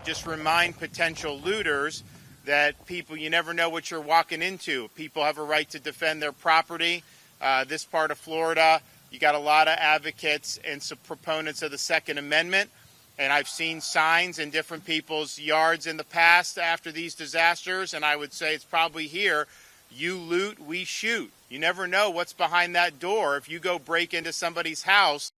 just remind potential looters that you never know what you're walking into. People have a right to defend their property. This part of Florida, you got a lot of advocates and some proponents of the Second Amendment. And I've seen signs in different people's yards in the past after these disasters. And I would say it's probably here. You loot, we shoot. You never know what's behind that door. If you go break into somebody's house,